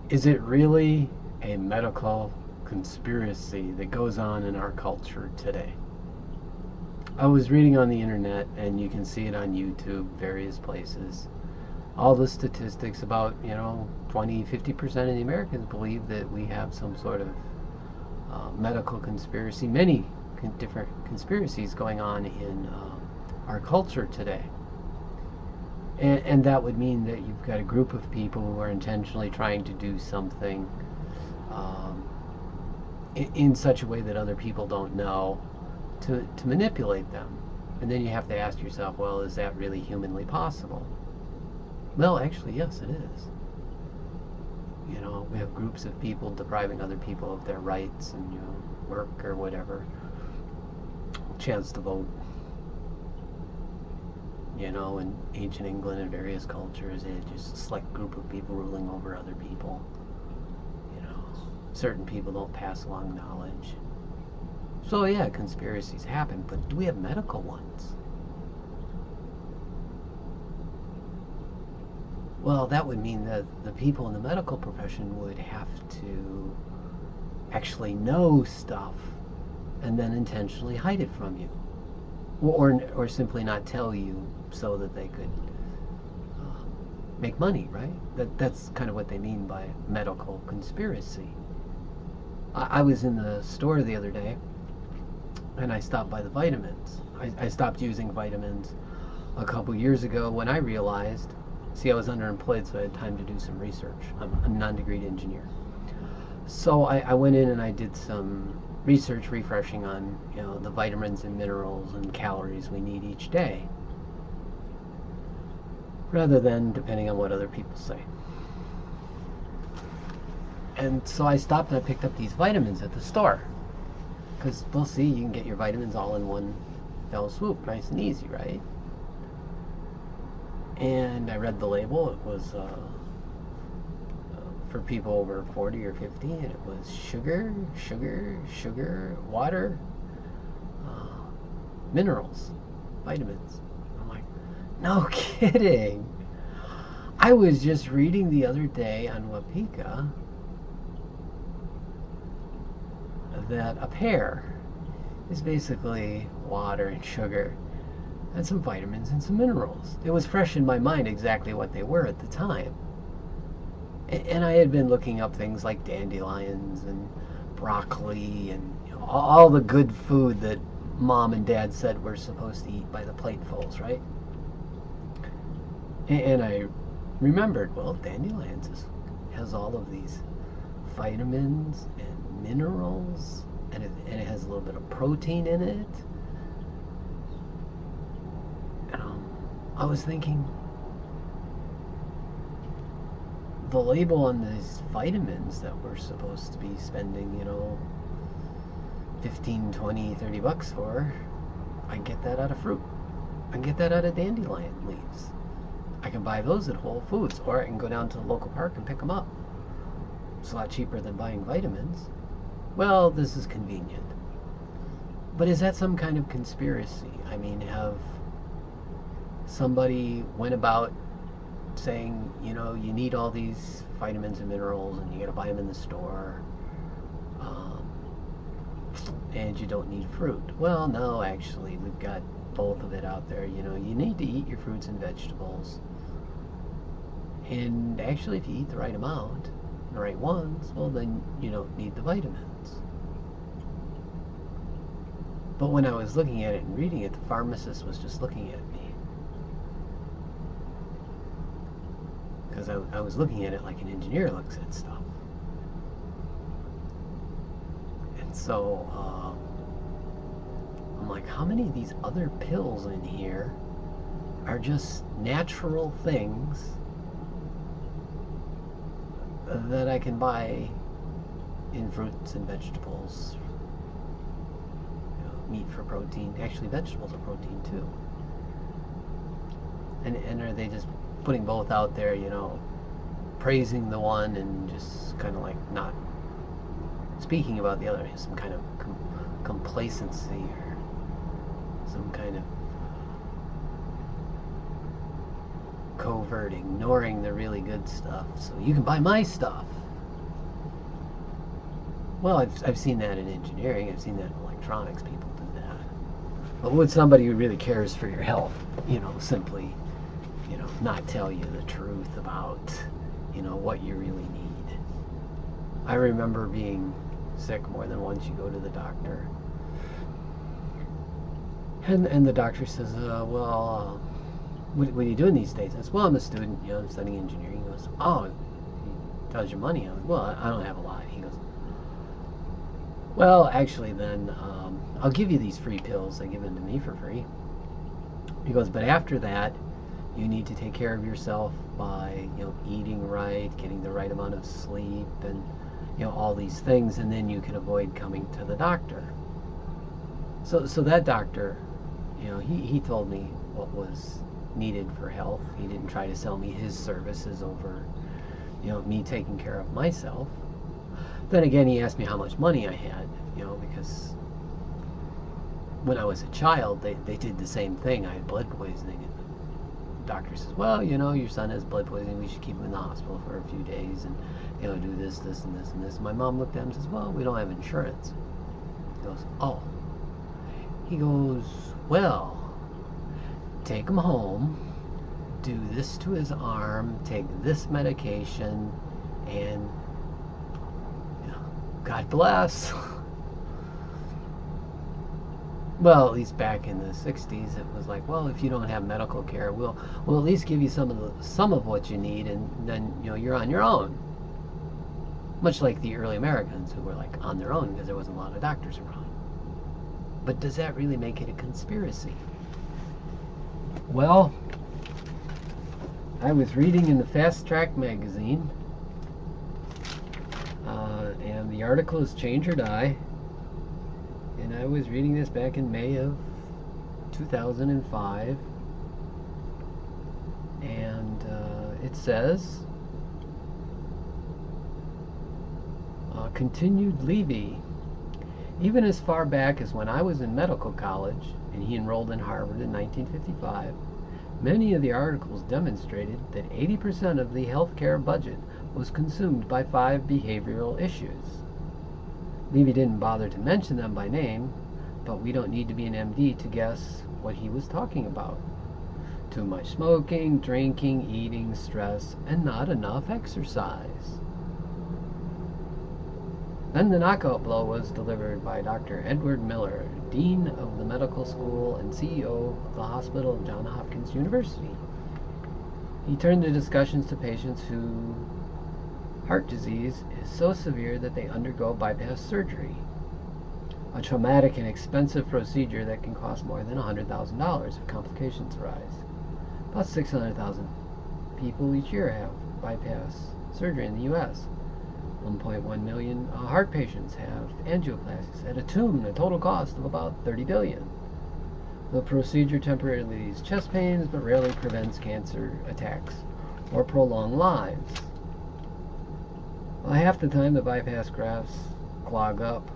Is it really a medical conspiracy that goes on in our culture today? I was reading on the internet, and you can see it on YouTube, various places. All the statistics about, 20, 50% of the Americans believe that we have some sort of medical conspiracy, many different conspiracies going on in our culture today. And that would mean that you've got a group of people who are intentionally trying to do something in such a way that other people don't know to manipulate them. And then you have to ask yourself, well, is that really humanly possible? Well, actually, yes, it is. We have groups of people depriving other people of their rights and, work or whatever, chance to vote. In ancient England and various cultures, they had just a select group of people ruling over other people. Certain people don't pass along knowledge. So yeah, conspiracies happen, but do we have medical ones? Well, that would mean that the people in the medical profession would have to actually know stuff and then intentionally hide it from you. Or simply not tell you so that they could make money, right? That's kind of what they mean by medical conspiracy. I was in the store the other day, and I stopped by the vitamins. I stopped using vitamins a couple years ago when I realized, I was underemployed, so I had time to do some research. I'm a non-degreed engineer. So I went in and I did some research refreshing on the vitamins and minerals and calories we need each day, rather than depending on what other people say. And so I stopped and I picked up these vitamins at the store, because we'll see, you can get your vitamins all in one fell swoop, nice and easy, right? And I read the label. It was for people over 40 or 50, and it was sugar, water, minerals, vitamins. I'm like, no kidding. I was just reading the other day on Wapika that a pear is basically water and sugar and some vitamins and some minerals. It was fresh in my mind exactly what they were at the time. And I had been looking up things like dandelions and broccoli and all the good food that Mom and Dad said we're supposed to eat by the platefuls, right? And I remembered, well, dandelions has all of these vitamins and minerals, and it has a little bit of protein in it. And I was thinking, the label on these vitamins that we're supposed to be spending, 15, 20, 30 bucks for, I get that out of fruit. I can get that out of dandelion leaves. I can buy those at Whole Foods, or I can go down to the local park and pick them up. It's a lot cheaper than buying vitamins. Well, this is convenient. But is that some kind of conspiracy? I mean, have somebody went about saying, you need all these vitamins and minerals and you gotta buy them in the store, and you don't need fruit. Well, no, actually, we've got both of it out there. You need to eat your fruits and vegetables. And actually, if you eat the right amount, the right ones, well, then you don't need the vitamins. But when I was looking at it and reading it, the pharmacist was just looking at me. Because I was looking at it like an engineer looks at stuff. And so I'm like, how many of these other pills in here are just natural things that I can buy in fruits and vegetables? Meat for protein. Actually, vegetables are protein too. And are they just putting both out there, praising the one and just kind of like not speaking about the other? Some kind of complacency, or some kind of covert ignoring the really good stuff so you can buy my stuff. Well, I've seen that in engineering. I've seen that in electronics. People do that. But would somebody who really cares for your health, simply, not tell you the truth about, what you really need? I remember being sick more than once. You go to the doctor, and the doctor says, well, what are you doing these days? I said, well, I'm a student. I'm studying engineering. He goes, oh, he tells you money. I was, well, I don't have a lot. He goes, well, actually, then I'll give you these free pills. They give them to me for free. He goes, but after that, you need to take care of yourself by, eating right, getting the right amount of sleep, and all these things, and then you can avoid coming to the doctor. So that doctor, he told me what was needed for health. He didn't try to sell me his services over, me taking care of myself. Then again, he asked me how much money I had, because when I was a child, they did the same thing. I had blood poisoning, and the doctor says, well, your son has blood poisoning. We should keep him in the hospital for a few days and, do this, this, and this, and this. My mom looked at him and says, well, we don't have insurance. He goes, oh. He goes, well, take him home, do this to his arm, take this medication, and God bless. Well, at least back in the 60s, it was like, well, if you don't have medical care, we'll at least give you some of what you need, and then you're on your own. Much like the early Americans who were like on their own because there wasn't a lot of doctors around. But does that really make it a conspiracy? Well, I was reading in the Fast Track magazine, and the article is Change or Die, and I was reading this back in May of 2005, and it says, continued Levy. Even as far back as when I was in medical college, and he enrolled in Harvard in 1955, many of the articles demonstrated that 80% of the healthcare budget was consumed by 5 behavioral issues. Levy didn't bother to mention them by name, but we don't need to be an MD to guess what he was talking about. Too much smoking, drinking, eating, stress, and not enough exercise. Then the knockout blow was delivered by Dr. Edward Miller, Dean of the Medical School and CEO of the Hospital of Johns Hopkins University. He turned the discussions to patients whose heart disease is so severe that they undergo bypass surgery, a traumatic and expensive procedure that can cost more than $100,000 if complications arise. About 600,000 people each year have bypass surgery in the U.S. 1.1 million heart patients have angioplasties at a total cost of about $30 billion. The procedure temporarily relieves chest pains, but rarely prevents cancer attacks or prolonged lives. Half the time the bypass grafts clog up.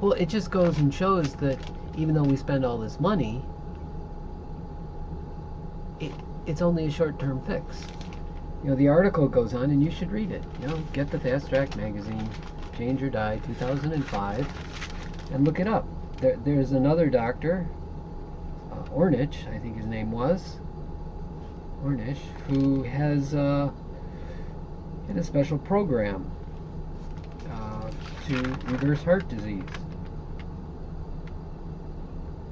Well, it just goes and shows that even though we spend all this money, it's only a short-term fix. The article goes on, and you should read it. Get the Fast Track magazine, Change or Die, 2005, and look it up. There's another doctor, Ornish, I think his name was, Ornish, who has had a special program to reverse heart disease.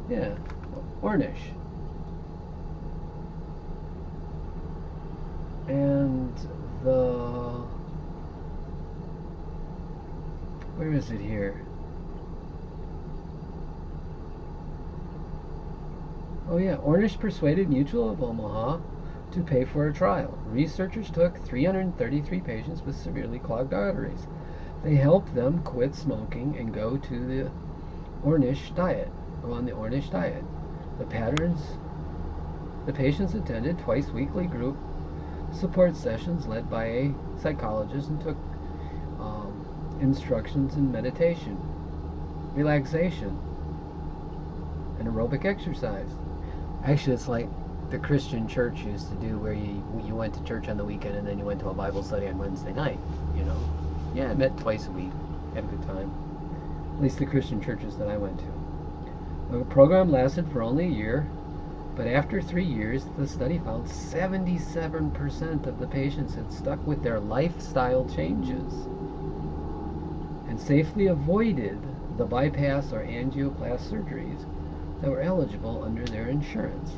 Yeah, Ornish. And where is it here? Oh yeah, Ornish persuaded Mutual of Omaha to pay for a trial. Researchers took 333 patients with severely clogged arteries. They helped them quit smoking and go to the Ornish diet, go on the Ornish diet. The patients attended twice weekly group support sessions led by a psychologist and took instructions in meditation, relaxation, and aerobic exercise. Actually, it's like the Christian church used to do, where you went to church on the weekend and then you went to a Bible study on Wednesday night. Yeah, I met twice a week. had a good time. At least the Christian churches that I went to. The program lasted for only a year, but after 3 years, the study found 77% of the patients had stuck with their lifestyle changes and safely avoided the bypass or angioplasty surgeries that were eligible under their insurance.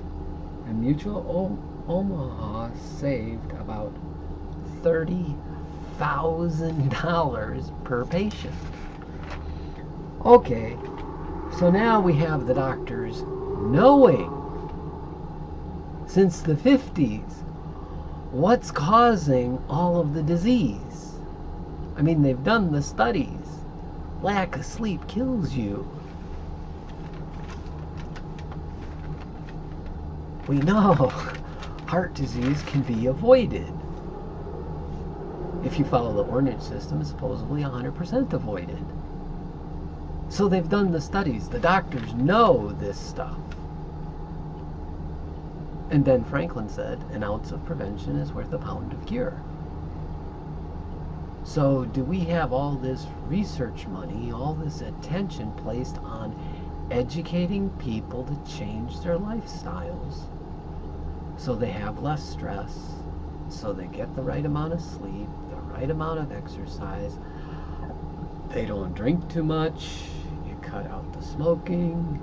And Mutual Omaha saved about $30,000 per patient. Okay, so now we have the doctors knowing since the 50s what's causing all of the disease. I mean, they've done the studies. Lack of sleep kills you. We know heart disease can be avoided. If you follow the Ornish system, it's supposedly 100% avoided. So they've done the studies. The doctors know this stuff. And Ben Franklin said, an ounce of prevention is worth a pound of cure. So do we have all this research money, all this attention placed on educating people to change their lifestyles so they have less stress, so they get the right amount of sleep, the right amount of exercise, they don't drink too much, you cut out the smoking?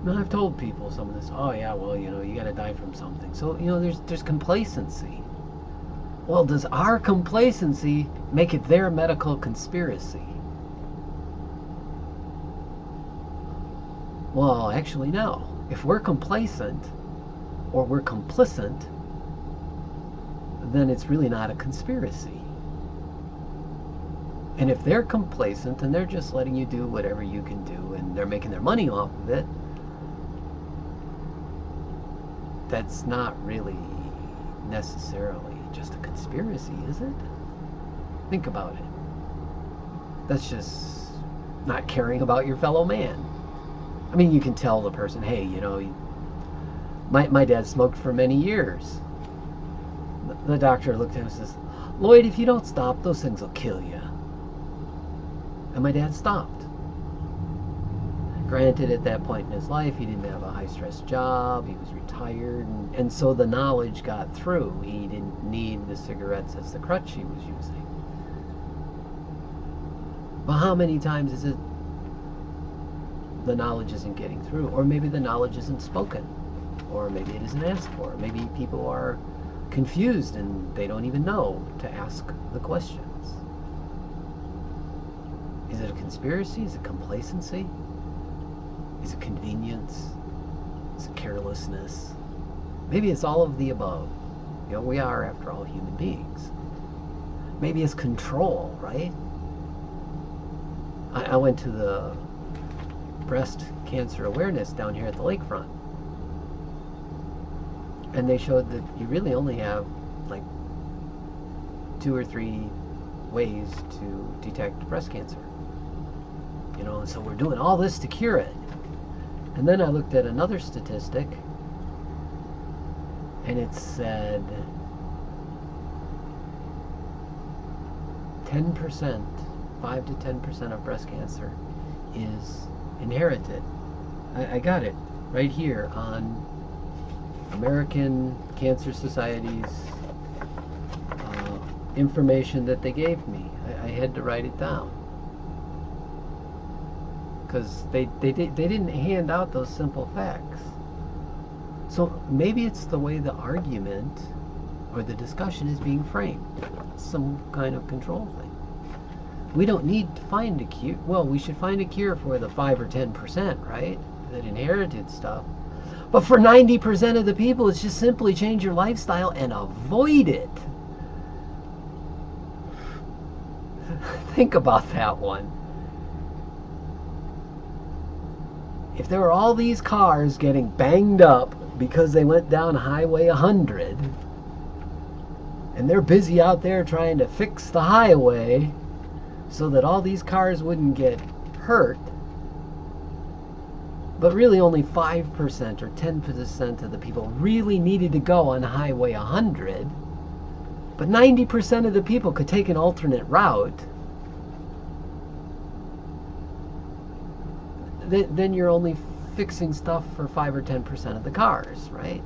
Now, I've told people some of this, oh yeah, well, you gotta die from something. So, there's complacency. Well, does our complacency make it their medical conspiracy? Well, actually, no. If we're complacent, or we're complicit, then it's really not a conspiracy. And if they're complacent, and they're just letting you do whatever you can do, and they're making their money off of it, that's not really necessarily just a conspiracy, is it? Think about it. That's just not caring about your fellow man. I mean, you can tell the person, hey, my dad smoked for many years. The doctor looked at him and says, Lloyd, if you don't stop, those things will kill you. And my dad stopped. Granted, at that point in his life, he didn't have a high-stress job, he was retired, and so the knowledge got through. He didn't need the cigarettes as the crutch he was using. But how many times is it the knowledge isn't getting through? Or maybe the knowledge isn't spoken. Or maybe it isn't asked for. Maybe people are confused and they don't even know to ask the questions. Is it a conspiracy? Is it complacency? Is it convenience? Is it carelessness? Maybe it's all of the above. We are, after all, human beings. Maybe it's control, right? I went to the breast cancer awareness down here at the lakefront. And they showed that you really only have like 2 or 3 ways to detect breast cancer. And so we're doing all this to cure it. And then I looked at another statistic, and it said 10%, 5 to 10% of breast cancer is inherited. I got it right here on American Cancer Society's information that they gave me. I had to write it down, because they didn't hand out those simple facts. So maybe it's the way the argument or the discussion is being framed. Some kind of control thing. We don't need to find a cure. Well, we should find a cure for the 5 or 10%, right? That inherited stuff. But for 90% of the people, it's just simply change your lifestyle and avoid it. Think about that one. If there were all these cars getting banged up because they went down Highway 100, and they're busy out there trying to fix the highway so that all these cars wouldn't get hurt, but really only 5% or 10% of the people really needed to go on Highway 100, but 90% of the people could take an alternate route, then you're only fixing stuff for 5 or 10% of the cars, right?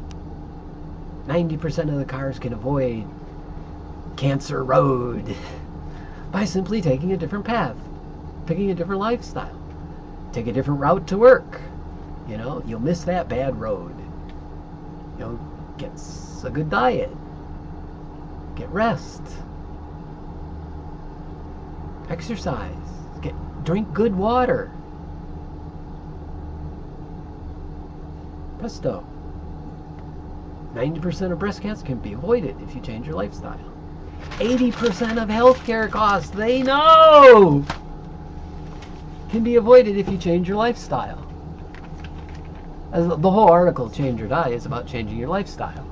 90% of the cars can avoid Cancer Road by simply taking a different path, picking a different lifestyle, take a different route to work. You know, you'll miss that bad road. You know, get a good diet, get rest, exercise, drink good water. Presto. 90% of breast cancer can be avoided if you change your lifestyle. 80% of healthcare costs, they know, can be avoided if you change your lifestyle. As the whole article, Change or Die, is about changing your lifestyle.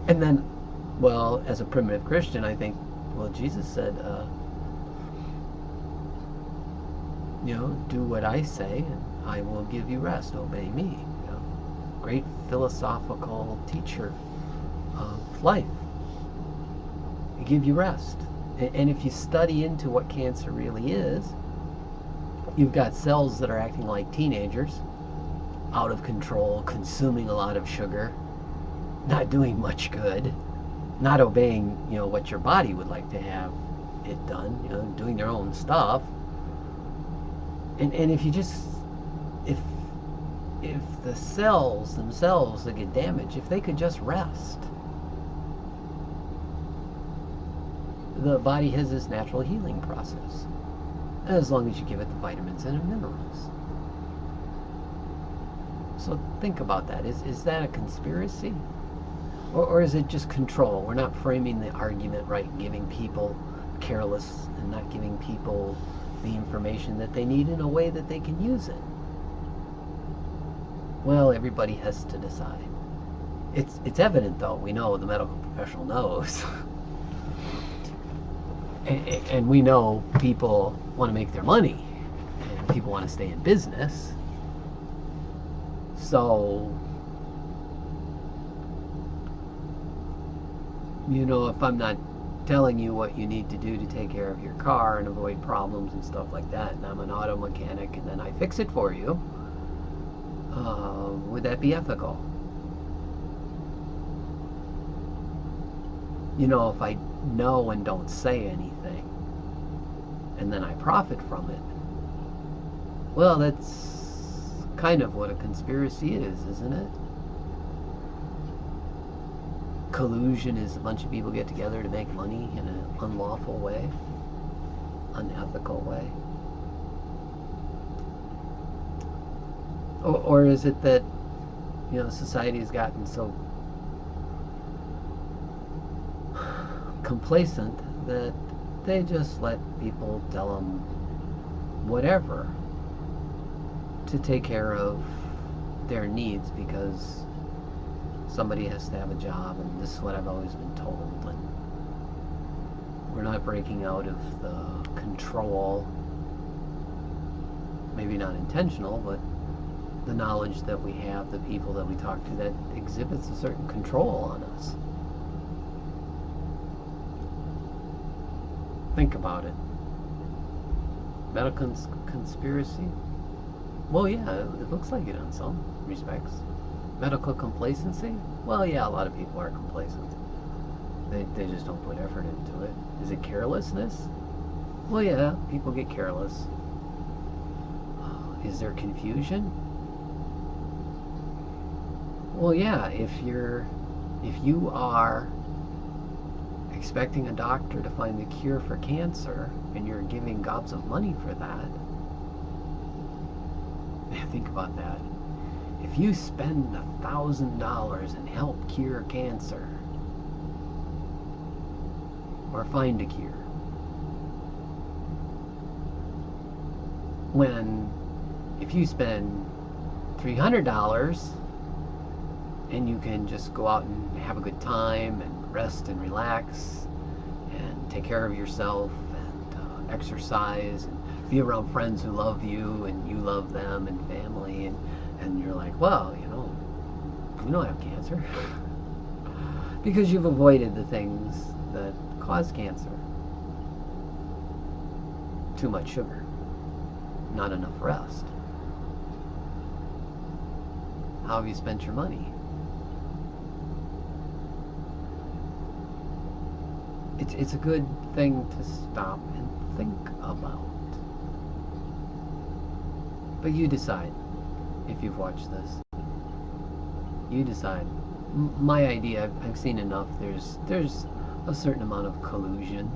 And then, well, as a primitive Christian, I think, well, Jesus said, you know, do what I say and I will give you rest. Obey me. You know, great philosophical teacher of life. I give you rest. And if you study into what cancer really is, you've got cells that are acting like teenagers, out of control, consuming a lot of sugar, not doing much good, not obeying, you know, what your body would like to have it done, you know, doing their own stuff. And if you just, if the cells themselves that get damaged, if they could just rest, the body has this natural healing process, as long as you give it the vitamins and minerals. So think about that. Is that a conspiracy? Or is it just control? We're not framing the argument right, giving people careless and not giving people the information that they need in a way that they can use it. Well, everybody has to decide. It's evident, though. We know, the medical professional knows. And we know people want to make their money, and people want to stay in business. So, you know, if I'm not telling you what you need to do to take care of your car and avoid problems and stuff like that, and I'm an auto mechanic and then I fix it for you, would that be ethical? You know, if I know and don't say anything and then I profit from it, well, that's kind of what a conspiracy is, isn't it? Collusion is a bunch of people get together to make money in an unlawful way, unethical way. Or is it that, you know, society's gotten so complacent that they just let people tell them whatever to take care of their needs, because somebody has to have a job, and this is what I've always been told, and we're not breaking out of the control, maybe not intentional, but the knowledge that we have, the people that we talk to, that exhibits a certain control on us. Think about it. Medical conspiracy? Well, yeah, it looks like it in some respects. Medical complacency? Well, yeah, a lot of people are complacent. They just don't put effort into it. Is it carelessness? Well, yeah, people get careless. Is there confusion? Well, yeah, if you are expecting a doctor to find the cure for cancer and you're giving gobs of money for that, think about that. If you spend $1,000 and help cure cancer or find a cure, when if you spend $300 and you can just go out and have a good time and rest and relax and take care of yourself and exercise and be around friends who love you and you love them and family, and you're like, well, you know, you don't have cancer because you've avoided the things that cause cancer. Too much sugar, not enough rest. How have you spent your money? It's a good thing to stop and think about. But you decide if you've watched this. You decide. My idea, I've seen enough. There's a certain amount of collusion,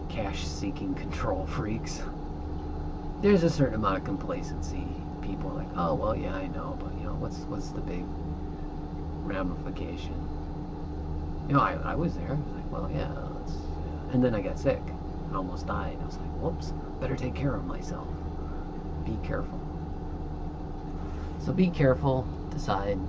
cash-seeking control freaks. There's a certain amount of complacency. People are like, oh well, yeah, I know, but what's the big ramification? I was there. I was like, well, yeah, and then I got sick. I almost died. I was like, whoops, better take care of myself. Be careful. So be careful. Decide.